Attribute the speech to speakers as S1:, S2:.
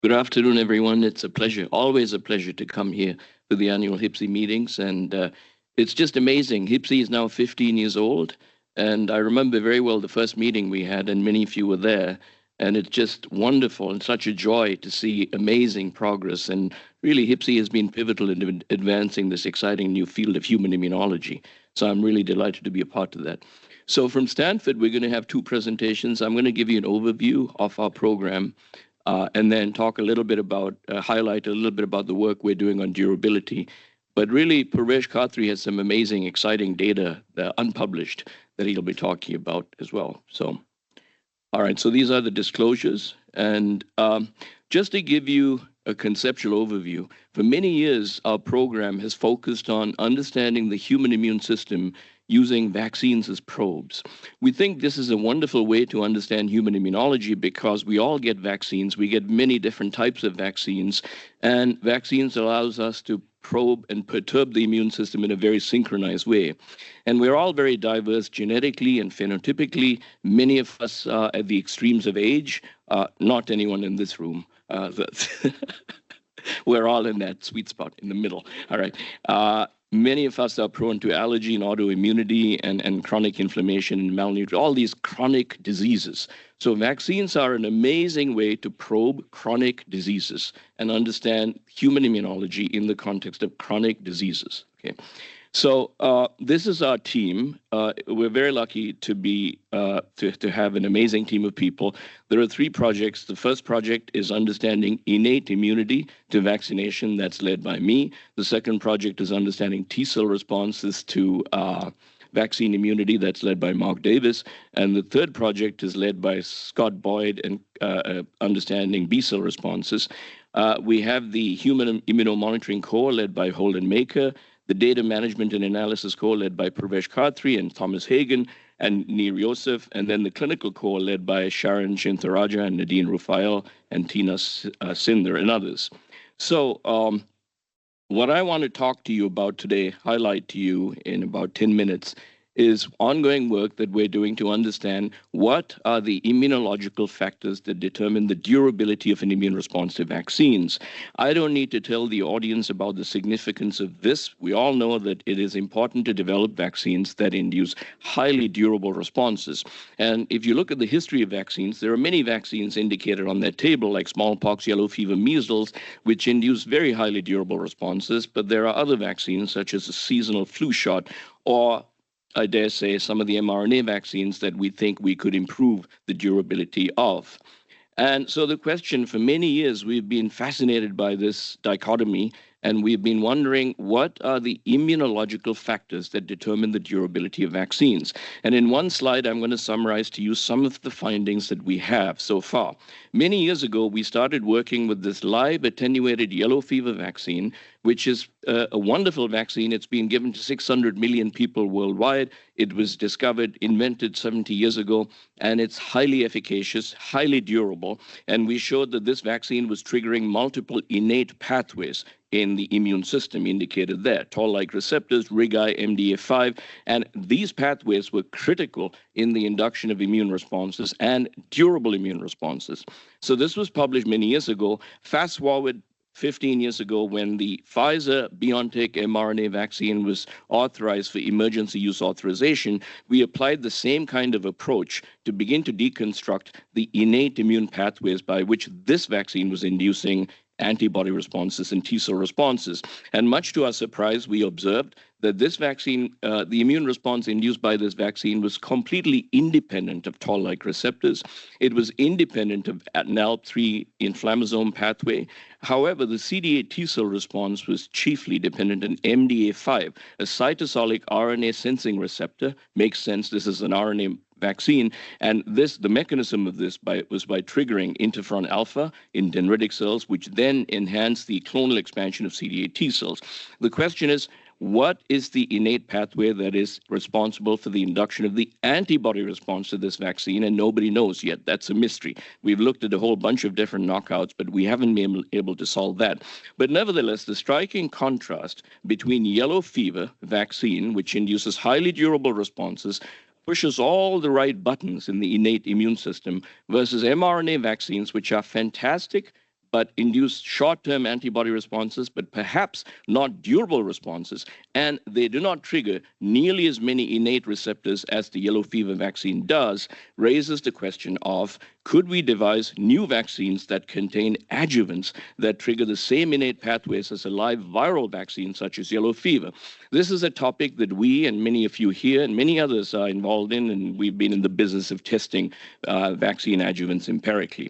S1: Good afternoon, everyone. It's a pleasure, always a pleasure to come here for the annual HIPC meetings. And it's just amazing. HIPC is now 15 years old. And I remember very well the first meeting we had, and many of you were there. And it's just wonderful and such a joy to see amazing progress. And really, HIPC has been pivotal in advancing this exciting new field of human immunology. So I'm really delighted to be a part of that. So from Stanford, we're going to have two presentations. I'm going to give you an overview of our program and then talk a little bit about, highlight a little bit about the work we're doing on durability. But really, Parvesh Khatri has some amazing, exciting data, unpublished, that he'll be talking about as well. So, all right, so these are the disclosures. And just to give you a conceptual overview, for many years, our program has focused on understanding the human immune system using vaccines as probes. We think this is a wonderful way to understand human immunology because we all get vaccines. We get many different types of vaccines, and vaccines allows us to probe and perturb the immune system in a very synchronized way. And we're all very diverse genetically and phenotypically. Many of us are at the extremes of age, not anyone in this room. We're all in that sweet spot in the middle. All right. Many of us are prone to allergy and autoimmunity and chronic inflammation and malnutrition, all these chronic diseases. So vaccines are an amazing way to probe chronic diseases and understand human immunology in the context of chronic diseases. Okay. So this is our team. We're very lucky to be to have an amazing team of people. There are three projects. The first project is understanding innate immunity to vaccination. That's led by me. The second project is understanding T-cell responses to vaccine immunity. That's led by Mark Davis. And the third project is led by Scott Boyd and understanding B-cell responses. We have the Human Immunomonitoring Core led by Holden Maker, the Data Management and Analysis Core led by Parvesh Khatri and Thomas Hagen and Nir Yosef, and then the Clinical Core led by Sharon Shintaraja and Nadine Rufael and Tina Sinder and others. So what I want to talk to you about today, highlight to you in about 10 minutes, is ongoing work that we're doing to understand what are the immunological factors that determine the durability of an immune response to vaccines. I don't need to tell the audience about the significance of this. We all know that it is important to develop vaccines that induce highly durable responses. And if you look at the history of vaccines, there are many vaccines indicated on that table, like smallpox, yellow fever, measles, which induce very highly durable responses. But there are other vaccines, such as a seasonal flu shot, or I dare say, some of the mRNA vaccines that we think we could improve the durability of. And so the question, for many years, we've been fascinated by this dichotomy, and we've been wondering what are the immunological factors that determine the durability of vaccines. And in one slide, I'm going to summarize to you some of the findings that we have so far. Many years ago, we started working with this live attenuated yellow fever vaccine, which is a wonderful vaccine. It's been given to 600 million people worldwide. It was discovered, invented 70 years ago, and it's highly efficacious, highly durable. And we showed that this vaccine was triggering multiple innate pathways in the immune system indicated there, toll-like receptors, RIG-I, MDA5, and these pathways were critical in the induction of immune responses and durable immune responses. So this was published many years ago. Fast forward 15 years ago, when the Pfizer-BioNTech mRNA vaccine was authorized for emergency use authorization, we applied the same kind of approach to begin to deconstruct the innate immune pathways by which this vaccine was inducing antibody responses and T-cell responses. And much to our surprise, we observed that this vaccine, the immune response induced by this vaccine was completely independent of toll-like receptors. It was independent of NALP3 inflammasome pathway. However, the CD8 T-cell response was chiefly dependent on MDA5, a cytosolic RNA sensing receptor. Makes sense, this is an RNA vaccine, and the mechanism of this was by triggering interferon alpha in dendritic cells, which then enhance the clonal expansion of CD8 T cells. The question is, what is the innate pathway that is responsible for the induction of the antibody response to this vaccine? And nobody knows yet. That's a mystery. We've looked at a whole bunch of different knockouts, but we haven't been able to solve that. But nevertheless, the striking contrast between yellow fever vaccine, which induces highly durable responses, pushes all the right buttons in the innate immune system, versus mRNA vaccines, which are fantastic, but induce short-term antibody responses, but perhaps not durable responses. And they do not trigger nearly as many innate receptors as the yellow fever vaccine does, raises the question of, could we devise new vaccines that contain adjuvants that trigger the same innate pathways as a live viral vaccine, such as yellow fever? This is a topic that we and many of you here and many others are involved in, and we've been in the business of testing vaccine adjuvants empirically.